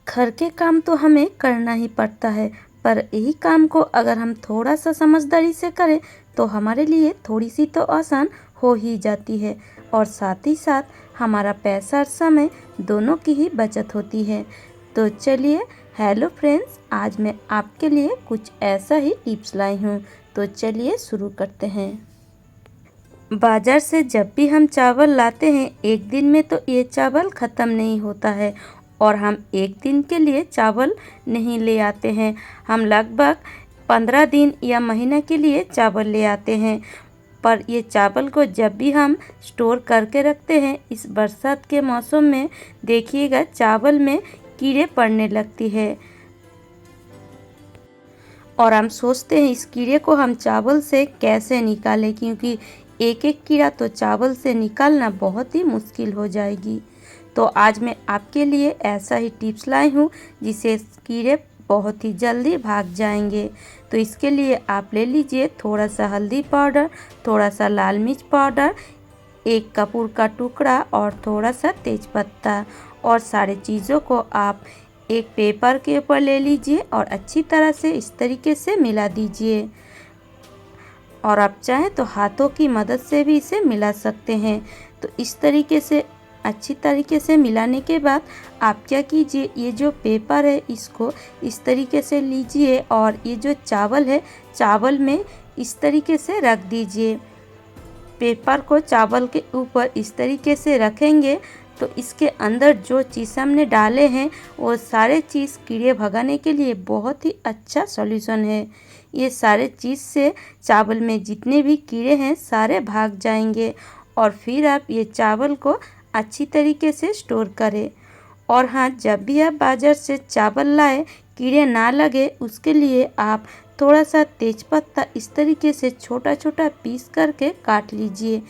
घर के काम तो हमें करना ही पड़ता है, पर यही काम को अगर हम थोड़ा सा समझदारी से करें तो हमारे लिए थोड़ी सी तो आसान हो ही जाती है और साथ ही साथ हमारा पैसा और समय दोनों की ही बचत होती है। तो चलिए, हेलो फ्रेंड्स, आज मैं आपके लिए कुछ ऐसा ही टिप्स लाई हूँ। तो चलिए शुरू करते हैं। बाज़ार से जब भी हम चावल लाते हैं, एक दिन में तो ये चावल ख़त्म नहीं होता है और हम एक दिन के लिए चावल नहीं ले आते हैं। हम लगभग 15 दिन या महीना के लिए चावल ले आते हैं। पर ये चावल को जब भी हम स्टोर करके रखते हैं, इस बरसात के मौसम में देखिएगा चावल में कीड़े पड़ने लगती है और हम सोचते हैं इस कीड़े को हम चावल से कैसे निकालें, क्योंकि एक एक कीड़ा तो चावल से निकालना बहुत ही मुश्किल हो जाएगी। तो आज मैं आपके लिए ऐसा ही टिप्स लाई हूँ जिससे कीड़े बहुत ही जल्दी भाग जाएंगे। तो इसके लिए आप ले लीजिए थोड़ा सा हल्दी पाउडर, थोड़ा सा लाल मिर्च पाउडर, एक कपूर का टुकड़ा और थोड़ा सा तेज़पत्ता, और सारे चीज़ों को आप एक पेपर के ऊपर ले लीजिए और अच्छी तरह से इस तरीके से मिला दीजिए। और आप चाहें तो हाथों की मदद से भी इसे मिला सकते हैं। तो इस तरीके से अच्छी तरीके से मिलाने के बाद आप क्या कीजिए, ये जो पेपर है इसको इस तरीके से लीजिए और ये जो चावल है, चावल में इस तरीके से रख दीजिए। पेपर को चावल के ऊपर इस तरीके से रखेंगे तो इसके अंदर जो चीज़ हमने डाले हैं वो सारे चीज़ कीड़े भगाने के लिए बहुत ही अच्छा सॉल्यूशन है। ये सारे चीज़ से चावल में जितने भी कीड़े हैं सारे भाग जाएंगे और फिर आप ये चावल को अच्छी तरीके से स्टोर करें। और हाँ, जब भी आप बाज़ार से चावल लाए, कीड़े ना लगे उसके लिए आप थोड़ा सा तेज़पत्ता इस तरीके से छोटा छोटा पीस करके काट लीजिए,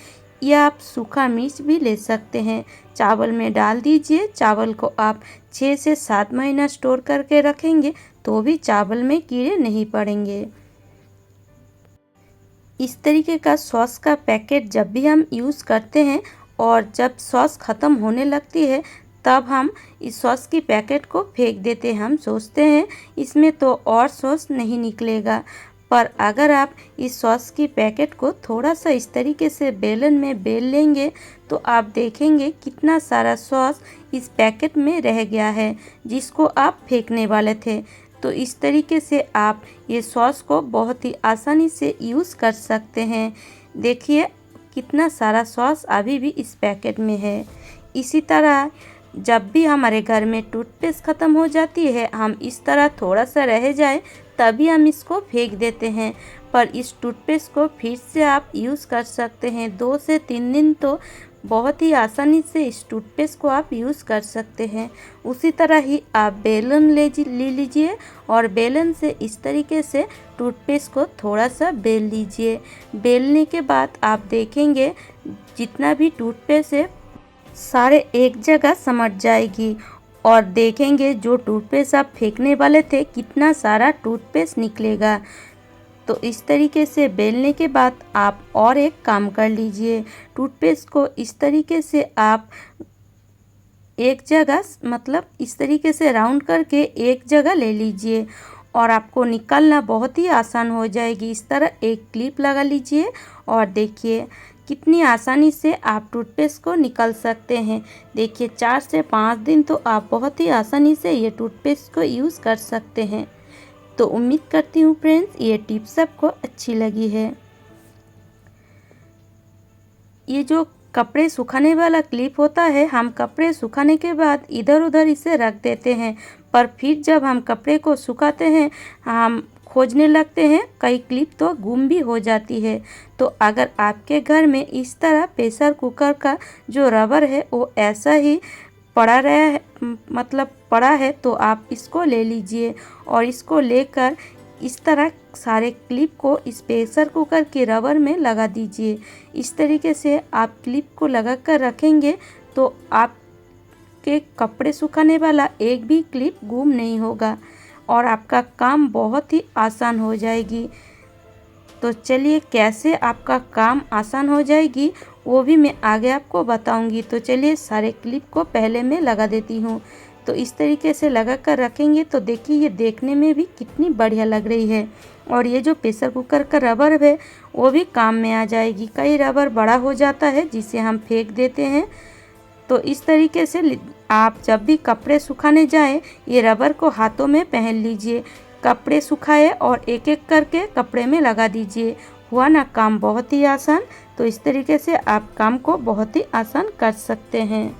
या आप सूखा मिर्च भी ले सकते हैं। चावल में डाल दीजिए। चावल को आप 6 से 7 महीना स्टोर करके रखेंगे तो भी चावल में कीड़े नहीं पड़ेंगे। इस तरीके का सॉस का पैकेट जब भी हम यूज़ करते हैं और जब सॉस ख़त्म होने लगती है तब हम इस सॉस की पैकेट को फेंक देते हैं। हम सोचते हैं इसमें तो और सॉस नहीं निकलेगा, पर अगर आप इस सॉस की पैकेट को थोड़ा सा इस तरीके से बेलन में बेल लेंगे तो आप देखेंगे कितना सारा सॉस इस पैकेट में रह गया है जिसको आप फेंकने वाले थे। तो इस तरीके से आप ये सॉस को बहुत ही आसानी से यूज़ कर सकते हैं। देखिए कितना सारा सॉस अभी भी इस पैकेट में है। इसी तरह जब भी हमारे घर में टूथपेस्ट ख़त्म हो जाती है, हम इस तरह थोड़ा सा रह जाए तभी हम इसको फेंक देते हैं, पर इस टूथपेस्ट को फिर से आप यूज़ कर सकते हैं। 2 से 3 दिन तो बहुत ही आसानी से इस टूथपेस्ट को आप यूज़ कर सकते हैं। उसी तरह ही आप बेलन ले लीजिए और बेलन से इस तरीके से टूथपेस्ट को थोड़ा सा बेल लीजिए। बेलने के बाद आप देखेंगे जितना भी टूथपेस्ट है सारे एक जगह समझ जाएगी और देखेंगे जो टूथपेस्ट आप फेंकने वाले थे कितना सारा टूथपेस्ट निकलेगा। तो इस तरीके से बेलने के बाद आप और एक काम कर लीजिए। टूथपेस्ट को इस तरीके से आप एक जगह, मतलब इस तरीके से राउंड करके एक जगह ले लीजिए और आपको निकालना बहुत ही आसान हो जाएगी। इस तरह एक क्लिप लगा लीजिए और देखिए कितनी आसानी से आप टूथपेस्ट को निकाल सकते हैं। देखिए 4 से 5 दिन तो आप बहुत ही आसानी से ये टूथपेस्ट को यूज़ कर सकते हैं। तो उम्मीद करती हूँ फ्रेंड्स ये टिप्स आपको अच्छी लगी है। ये जो कपड़े सुखाने वाला क्लिप होता है, हम कपड़े सुखाने के बाद इधर उधर इसे रख देते हैं, पर फिर जब हम कपड़े को सुखाते हैं हम खोजने लगते हैं, कई क्लिप तो गुम भी हो जाती है। तो अगर आपके घर में इस तरह प्रेशर कुकर का जो रबर है वो ऐसा ही पड़ा रहा है, मतलब पड़ा है, तो आप इसको ले लीजिए और इसको लेकर इस तरह सारे क्लिप को इस प्रेशर कुकर के रबर में लगा दीजिए। इस तरीके से आप क्लिप को लगा कर रखेंगे तो आपके कपड़े सुखाने वाला एक भी क्लिप गुम नहीं होगा और आपका काम बहुत ही आसान हो जाएगी। तो चलिए कैसे आपका काम आसान हो जाएगी वो भी मैं आगे आपको बताऊंगी। तो चलिए सारे क्लिप को पहले मैं लगा देती हूँ। तो इस तरीके से लगा कर रखेंगे तो देखिए ये देखने में भी कितनी बढ़िया लग रही है। और ये जो प्रेशर कुकर का रबर है वो भी काम में आ जाएगी। कई रबर बड़ा हो जाता है जिसे हम फेंक देते हैं। तो इस तरीके से आप जब भी कपड़े सुखाने जाएं ये रबर को हाथों में पहन लीजिए, कपड़े सुखाए और एक एक करके कपड़े में लगा दीजिए। हुआ ना काम बहुत ही आसान। तो इस तरीके से आप काम को बहुत ही आसान कर सकते हैं।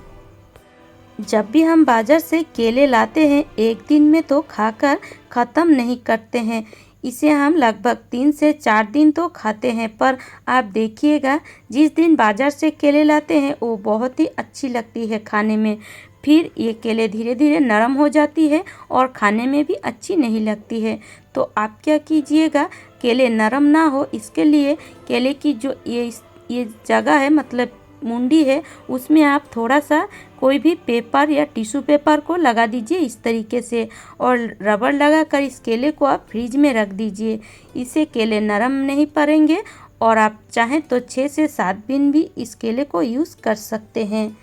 जब भी हम बाज़ार से केले लाते हैं एक दिन में तो खाकर ख़त्म नहीं करते हैं। इसे हम लगभग 3 से 4 दिन तो खाते हैं। पर आप देखिएगा जिस दिन बाज़ार से केले लाते हैं वो बहुत ही अच्छी लगती है खाने में। फिर ये केले धीरे धीरे नरम हो जाती है और खाने में भी अच्छी नहीं लगती है। तो आप क्या कीजिएगा, केले नरम ना हो इसके लिए केले की जो ये जगह है मतलब मुंडी है उसमें आप थोड़ा सा कोई भी पेपर या टिश्यू पेपर को लगा दीजिए इस तरीके से, और रबर लगाकर इस केले को आप फ्रिज में रख दीजिए। इससे केले नरम नहीं पड़ेंगे और आप चाहें तो 6 से 7 दिन भी इस केले को यूज़ कर सकते हैं।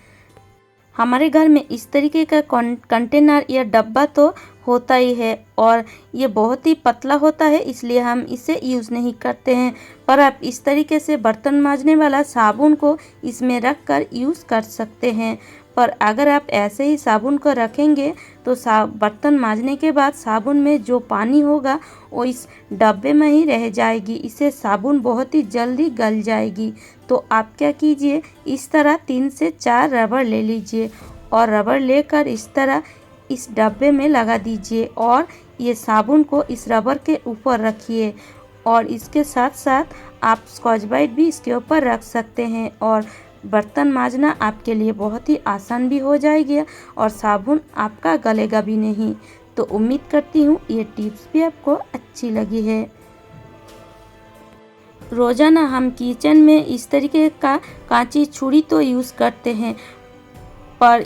हमारे घर में इस तरीके का कंटेनर या डब्बा तो होता ही है और ये बहुत ही पतला होता है इसलिए हम इसे यूज़ नहीं करते हैं। पर आप इस तरीके से बर्तन मांजने वाला साबुन को इसमें रख कर यूज़ कर सकते हैं। पर अगर आप ऐसे ही साबुन को रखेंगे तो बर्तन मांजने के बाद साबुन में जो पानी होगा वो इस डब्बे में ही रह जाएगी। इससे साबुन बहुत ही जल्दी गल जाएगी। तो आप क्या कीजिए, इस तरह 3 से 4 रबड़ ले लीजिए और रबड़ लेकर इस तरह इस डब्बे में लगा दीजिए और ये साबुन को इस रबर के ऊपर रखिए और इसके साथ साथ आप स्कॉच ब्राइट भी इसके ऊपर रख सकते हैं और बर्तन मांजना आपके लिए बहुत ही आसान भी हो जाएगी और साबुन आपका गलेगा भी नहीं। तो उम्मीद करती हूँ ये टिप्स भी आपको अच्छी लगी है। रोज़ाना हम किचन में इस तरीके का कांची छुरी तो यूज़ करते हैं, पर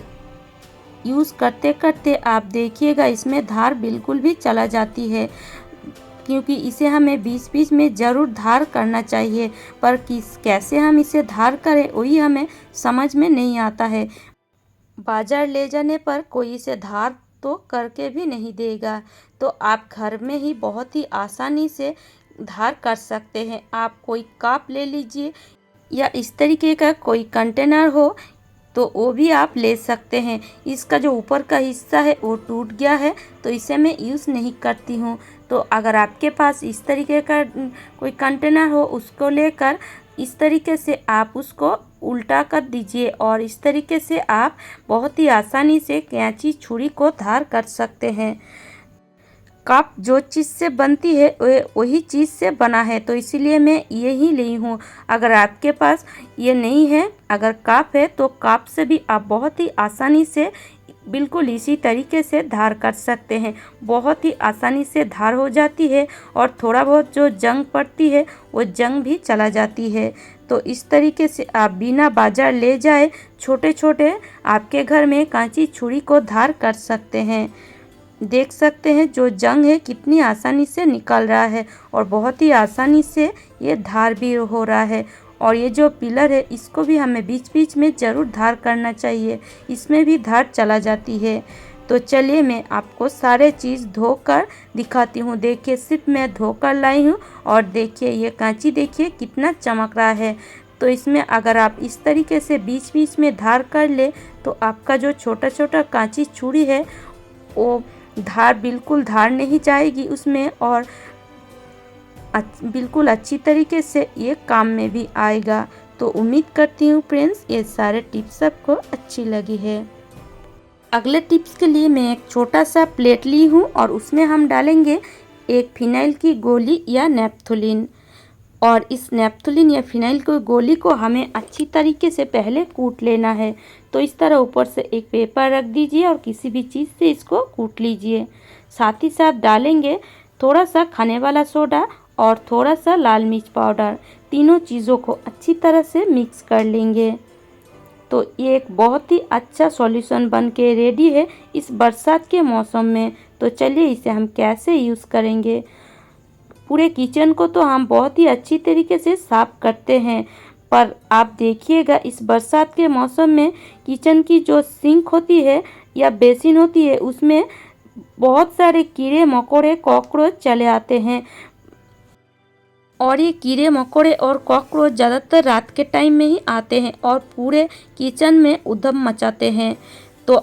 यूज़ करते करते आप देखिएगा इसमें धार बिल्कुल भी चला जाती है, क्योंकि इसे हमें बीच बीच में ज़रूर धार करना चाहिए। पर कैसे हम इसे धार करें वही हमें समझ में नहीं आता है। बाज़ार ले जाने पर कोई इसे धार तो करके भी नहीं देगा। तो आप घर में ही बहुत ही आसानी से धार कर सकते हैं। आप कोई कप ले लीजिए या इस तरीके का कोई कंटेनर हो तो वो भी आप ले सकते हैं। इसका जो ऊपर का हिस्सा है वो टूट गया है तो इसे मैं यूज़ नहीं करती हूँ। तो अगर आपके पास इस तरीके का कोई कंटेनर हो उसको लेकर इस तरीके से आप उसको उल्टा कर दीजिए और इस तरीके से आप बहुत ही आसानी से कैंची छुरी को धार कर सकते हैं। कप जो चीज़ से बनती है वही चीज़ से बना है तो इसीलिए मैं ये ही ली हूँ। अगर आपके पास ये नहीं है, अगर कप है तो कप से भी आप बहुत ही आसानी से बिल्कुल इसी तरीके से धार कर सकते हैं। बहुत ही आसानी से धार हो जाती है और थोड़ा बहुत जो जंग पड़ती है वो जंग भी चला जाती है। तो इस तरीके से आप बिना बाज़ार ले जाए छोटे छोटे आपके घर में कांची छुरी को धार कर सकते हैं। देख सकते हैं जो जंग है कितनी आसानी से निकल रहा है और बहुत ही आसानी से ये धार भी हो रहा है। और ये जो पिलर है इसको भी हमें बीच बीच में ज़रूर धार करना चाहिए, इसमें भी धार चला जाती है। तो चलिए मैं आपको सारे चीज़ धोकर दिखाती हूँ। देखिए सिर्फ मैं धोकर लाई हूँ और देखिए ये कांची देखिए कितना चमक रहा है। तो इसमें अगर आप इस तरीके से बीच बीच में धार कर ले तो आपका जो छोटा छोटा कांची छुरी है वो धार बिल्कुल धार नहीं जाएगी उसमें और बिल्कुल अच्छी तरीके से ये काम में भी आएगा। तो उम्मीद करती हूँ फ्रेंड्स ये सारे टिप्स आपको अच्छी लगी है। अगले टिप्स के लिए मैं एक छोटा सा प्लेट ली हूँ और उसमें हम डालेंगे एक फिनाइल की गोली या नेपथोलिन। और इस नेपथोलिन या फिनाइल की गोली को हमें अच्छी तरीके से पहले कूट लेना है। तो इस तरह ऊपर से एक पेपर रख दीजिए और किसी भी चीज़ से इसको कूट लीजिए। साथ ही साथ डालेंगे थोड़ा सा खाने वाला सोडा और थोड़ा सा लाल मिर्च पाउडर। तीनों चीज़ों को अच्छी तरह से मिक्स कर लेंगे। तो ये एक बहुत ही अच्छा सॉल्यूशन बन के रेडी है इस बरसात के मौसम में। तो चलिए इसे हम कैसे यूज़ करेंगे। पूरे किचन को तो हम बहुत ही अच्छी तरीके से साफ़ करते हैं, पर आप देखिएगा इस बरसात के मौसम में किचन की जो सिंक होती है या बेसिन होती है उसमें बहुत सारे कीड़े मकोड़े कॉकरोच चले आते हैं और ये कीड़े मकोड़े और कॉकरोच ज़्यादातर रात के टाइम में ही आते हैं और पूरे किचन में उधम मचाते हैं। तो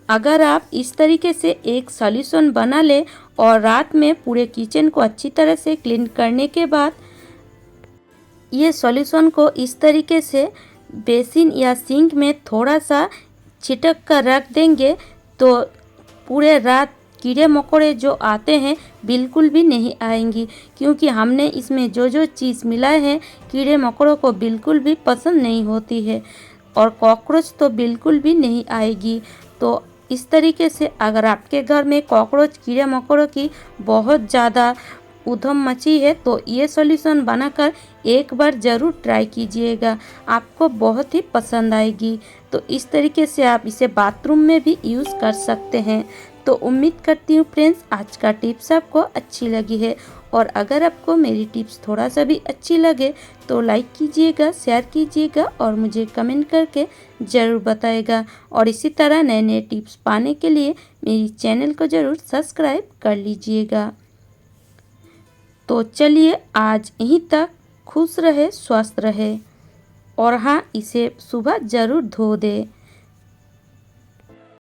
अगर आप इस तरीके से एक सॉल्यूशन बना ले और रात में पूरे किचन को अच्छी तरह से क्लीन करने के बाद ये सॉल्यूशन को इस तरीके से बेसिन या सिंक में थोड़ा सा छिटक कर रख देंगे तो पूरे रात कीड़े मकोड़े जो आते हैं बिल्कुल भी नहीं आएंगी, क्योंकि हमने इसमें जो जो चीज़ मिलाए हैं कीड़े मकोड़ों को बिल्कुल भी पसंद नहीं होती है और कॉकरोच तो बिल्कुल भी नहीं आएगी। तो इस तरीके से अगर आपके घर में कॉकरोच कीड़े मकोड़ों की बहुत ज़्यादा उधम मची है तो ये सॉल्यूशन बनाकर एक बार ज़रूर ट्राई कीजिएगा, आपको बहुत ही पसंद आएगी। तो इस तरीके से आप इसे बाथरूम में भी यूज़ कर सकते हैं। तो उम्मीद करती हूँ फ्रेंड्स आज का टिप्स आपको अच्छी लगी है और अगर आपको मेरी टिप्स थोड़ा सा भी अच्छी लगे तो लाइक कीजिएगा, शेयर कीजिएगा और मुझे कमेंट करके ज़रूर बताइएगा। और इसी तरह नए नए टिप्स पाने के लिए मेरी चैनल को ज़रूर सब्सक्राइब कर लीजिएगा। तो चलिए आज यहीं तक, खुश रहे, स्वस्थ रहे और हाँ, इसे सुबह ज़रूर धो दे।